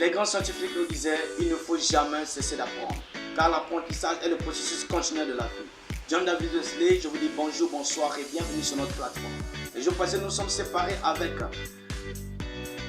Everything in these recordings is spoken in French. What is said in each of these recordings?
Les grands scientifiques nous disaient, il ne faut jamais cesser d'apprendre, car l'apprentissage est le processus continu de la vie. John David Wesley, je vous dis bonjour, bonsoir et bienvenue sur notre plateforme. Les jours passés, nous sommes séparés avec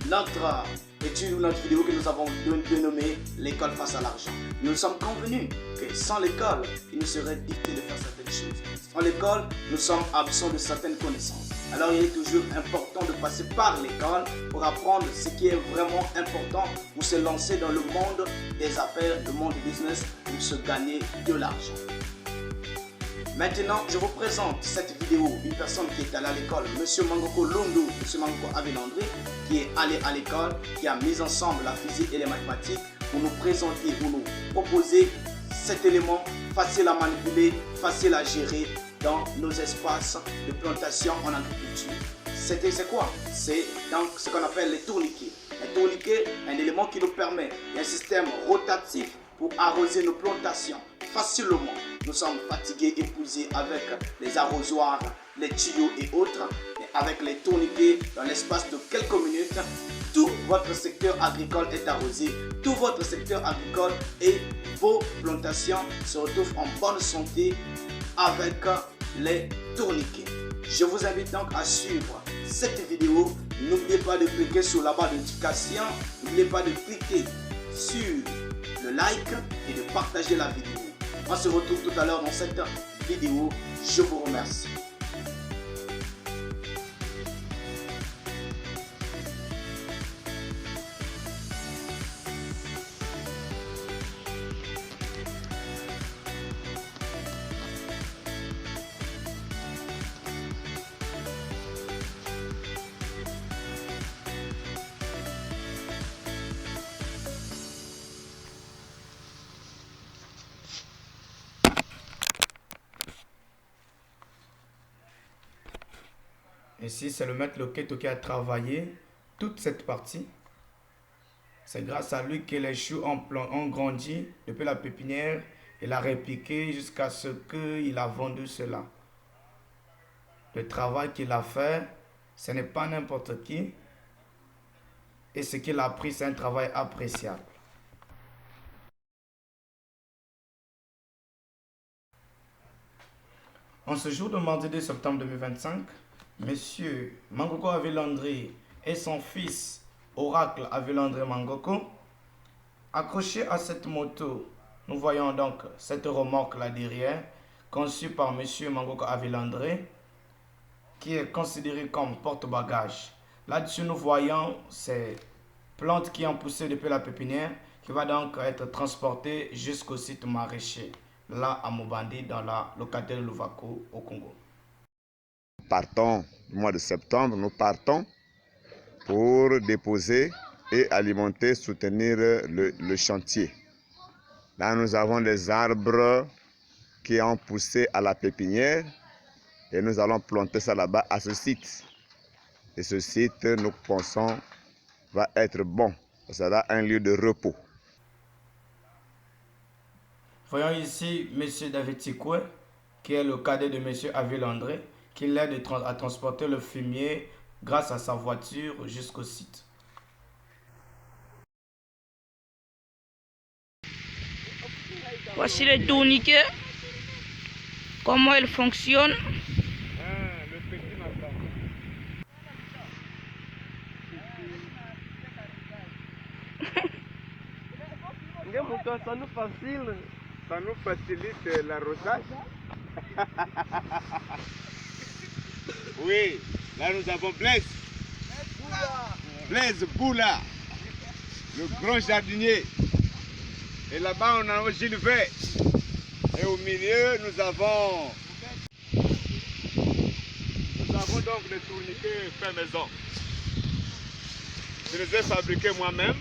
notre étude ou notre vidéo que nous avons dénommée l'école face à l'argent. Nous sommes convenus que sans l'école, il nous serait dicté de faire certaines choses. Sans l'école, nous sommes absents de certaines connaissances. Alors il est toujours important de passer par l'école pour apprendre ce qui est vraiment important pour se lancer dans le monde des affaires, le monde du business, pour se gagner de l'argent. Maintenant, je vous présente cette vidéo d'une personne qui est allée à l'école, M. Mangoko Londo, M. Mangoko Avelandré, qui est allé à l'école, qui a mis ensemble la physique et les mathématiques pour nous présenter, pour nous proposer cet élément facile à manipuler, facile à gérer dans nos espaces de plantation en agriculture. C'est quoi? C'est donc ce qu'on appelle les tourniquets. Les tourniquets, un élément qui nous permet un système rotatif pour arroser nos plantations facilement. Nous sommes fatigués, épuisés avec les arrosoirs, les tuyaux et autres. Et avec les tourniquets, dans l'espace de quelques minutes, tout votre secteur agricole est arrosé. Tout votre secteur agricole et vos plantations se retrouvent en bonne santé avec les tourniquets. Je vous invite donc à suivre cette vidéo. N'oubliez pas de cliquer sur la barre de notification. N'oubliez pas de cliquer sur le like et de partager la vidéo. On se retrouve tout à l'heure dans cette vidéo. Je vous remercie. Ici, c'est le maître Loketo qui a travaillé toute cette partie. C'est grâce à lui que les choux ont grandi depuis la pépinière. Il a répliqué jusqu'à ce qu'il a vendu cela. Le travail qu'il a fait, ce n'est pas n'importe qui. Et ce qu'il a appris, c'est un travail appréciable. En ce jour de mardi 2 septembre 2025, Monsieur Mangoko Avelandré et son fils Oracle Avelandré Mangoko, accrochés à cette moto, nous voyons donc cette remorque là derrière, conçue par Monsieur Mangoko Avelandré, qui est considérée comme porte-bagages. Là-dessus, nous voyons ces plantes qui ont poussé depuis la pépinière, qui va donc être transportée jusqu'au site maraîcher, là à Mobandi, dans la localité de Louvako, au Congo. Partons du mois de septembre, nous partons pour déposer et alimenter, soutenir le chantier. Là, nous avons les arbres qui ont poussé à la pépinière et nous allons planter ça là-bas à ce site. Et ce site, nous pensons, va être bon. Ça sera un lieu de repos. Voyons ici M. David Tikwe, qui est le cadet de M. Avelandré, qui l'aide à transporter le fumier grâce à sa voiture jusqu'au site. Voici les tourniquets, comment ils fonctionnent. Le petit matin. Ça nous facilite l'arrosage. Oui, là nous avons Blaise. Blaise Boula, le grand jardinier. Et là-bas on a Gilles Vert. Et au milieu nous avons donc les tourniquets fait maison. Je les ai fabriqués moi-même.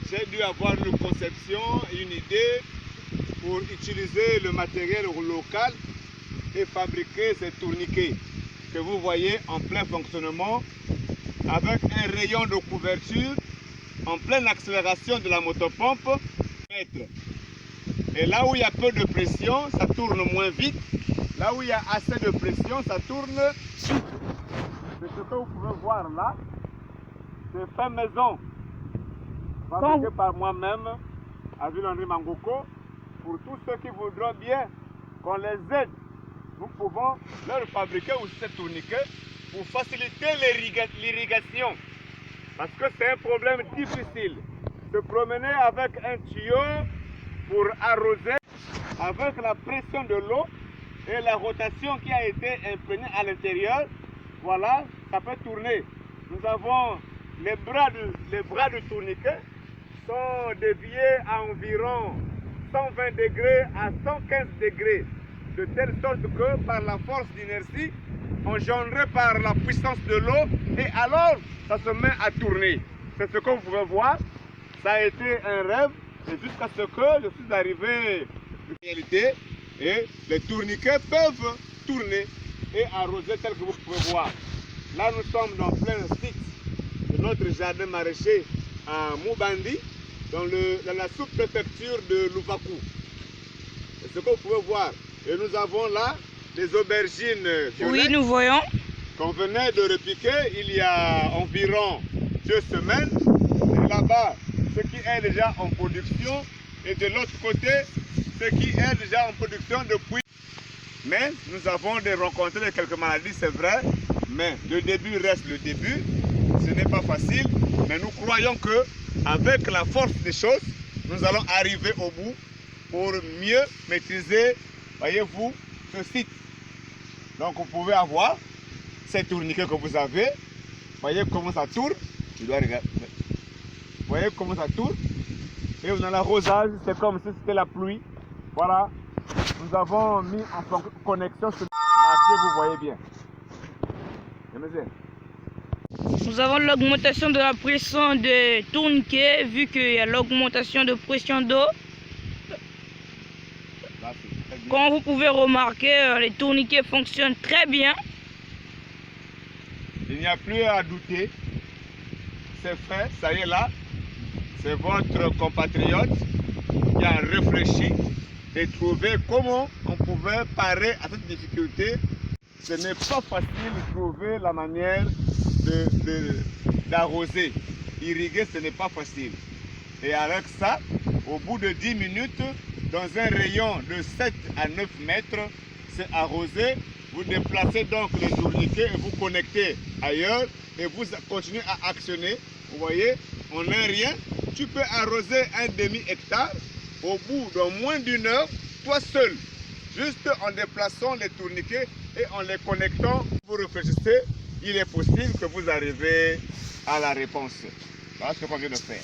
J'ai dû avoir une conception, une idée pour utiliser le matériel local et fabriquer ces tourniquets que vous voyez en plein fonctionnement avec un rayon de couverture en pleine accélération de la motopompe. Et là où il y a peu de pression, ça tourne moins vite. Là où il y a assez de pression, ça tourne vite. C'est ce que vous pouvez voir là. C'est fait maison. fabriqué par moi-même, Avilandri Mangoko, pour tous ceux qui voudront bien qu'on les aide. Nous pouvons leur fabriquer aussi ce tourniquet pour faciliter l'irrigation. Parce que c'est un problème difficile. Se promener avec un tuyau pour arroser, avec la pression de l'eau et la rotation qui a été imprégnée à l'intérieur, voilà, ça peut tourner. Nous avons les bras du tourniquet sont déviés à environ 120 degrés à 115 degrés, de telle sorte que par la force d'inertie, engendrée par la puissance de l'eau, et alors ça se met à tourner. C'est ce que vous pouvez voir. Ça a été un rêve, et jusqu'à ce que je suis arrivé en réalité, et les tourniquets peuvent tourner et arroser tel que vous pouvez voir. Là, nous sommes dans plein site de notre jardin maraîcher à Moubandi, dans la sous-préfecture de Louvakou. C'est ce que vous pouvez voir. Et nous avons là des aubergines violettes. Oui, nous voyons. Qu'on venait de repiquer il y a environ 2 semaines. Et là-bas, ce qui est déjà en production. Et de l'autre côté, ce qui est déjà en production depuis. Mais nous avons rencontré quelques maladies, c'est vrai. Mais le début reste le début. Ce n'est pas facile. Mais nous croyons que avec la force des choses, nous allons arriver au bout pour mieux maîtriser, voyez-vous, ce site. Donc vous pouvez avoir ces tourniquets que vous avez. Voyez comment ça tourne. Tu dois regarder. Voyez comment ça tourne. Et on a l'arrosage, c'est comme si c'était la pluie. Voilà. Nous avons mis en connexion ce marché, vous voyez bien. Nous avons l'augmentation de la pression de tourniquet, vu qu'il y a l'augmentation de pression d'eau. Comme vous pouvez remarquer, les tourniquets fonctionnent très bien. Il n'y a plus à douter. C'est fait, ça y est là. C'est votre compatriote qui a réfléchi et trouvé comment on pouvait parer à cette difficulté. Ce n'est pas facile de trouver la manière d'arroser. Irriguer, ce n'est pas facile. Et avec ça, au bout de 10 minutes, dans un rayon de 7 à 9 mètres, c'est arrosé. Vous déplacez donc les tourniquets et vous connectez ailleurs et vous continuez à actionner. Vous voyez, en un rien, tu peux arroser un demi-hectare au bout de moins d'1 heure, toi seul, juste en déplaçant les tourniquets et en les connectant. Vous réfléchissez, il est possible que vous arrivez à la réponse. Voilà ce qu'on vient de faire.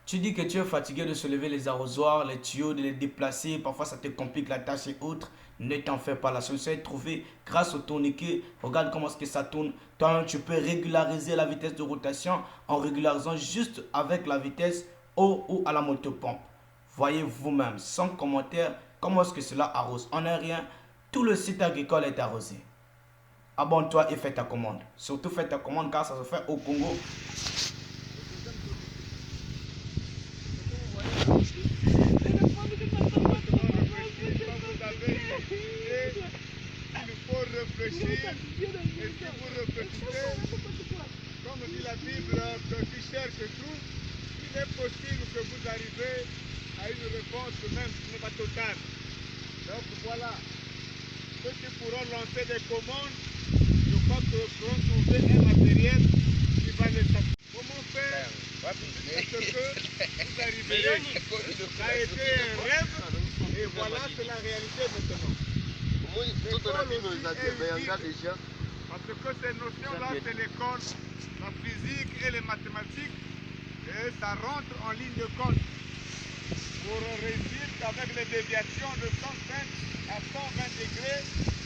Tu dis que tu es fatigué de soulever les arrosoirs, les tuyaux, de les déplacer. Parfois, ça te complique la tâche et autres. Ne t'en fais pas. La solution est trouvée grâce au tourniquet. Regarde comment est-ce que ça tourne. Toi-même, tu peux régulariser la vitesse de rotation en régularisant juste avec la vitesse ou à la motopompe. Voyez vous-même, sans commentaire, comment est-ce que cela arrose. En un rien, tout le site agricole est arrosé. Abonne-toi et fais ta commande. Surtout fais ta commande car ça se fait au Congo. Réfléchir, et si vous réfléchissez, comme dit la Bible, que qui cherche trouve, il est possible que vous arrivez à une réponse même si ce n'est pas totale. Donc voilà, ceux qui pourront lancer des commandes, je crois que pourront trouver un matériel qui va les satisfaire. Comment faire parce que vous arrivez, ça a été un rêve et voilà, c'est la réalité maintenant. Parce que ces notions-là, c'est l'école, la physique et les mathématiques, et ça rentre en ligne de compte. Pour réussir qu'avec les déviations de 105 à 120 degrés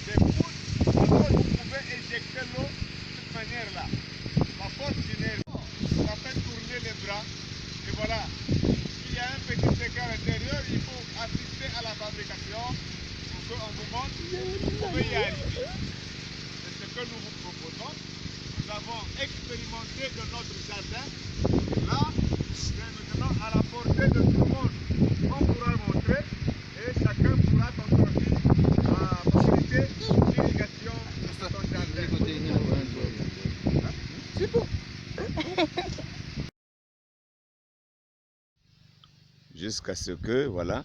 des poutres, alors vous pouvez éjecter l'eau de cette manière-là. La force d'inertie, ça fait tourner les bras, et voilà. S'il y a un petit écart intérieur, il faut assister à la fabrication. On vous montre, vous pouvez y arriver. C'est ce que nous vous proposons. Nous avons expérimenté de notre jardin. Là, c'est maintenant à la portée de tout le monde. On pourra le montrer et chacun pourra contribuer à faciliter l'irrigation de son jardin. C'est bon. jusqu'à ce que, voilà,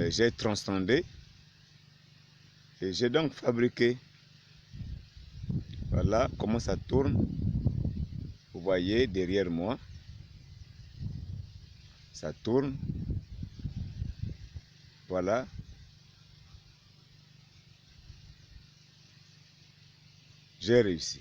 j'ai transcendé et j'ai donc fabriqué. Voilà comment ça tourne. Vous voyez derrière moi, ça tourne. Voilà. J'ai réussi.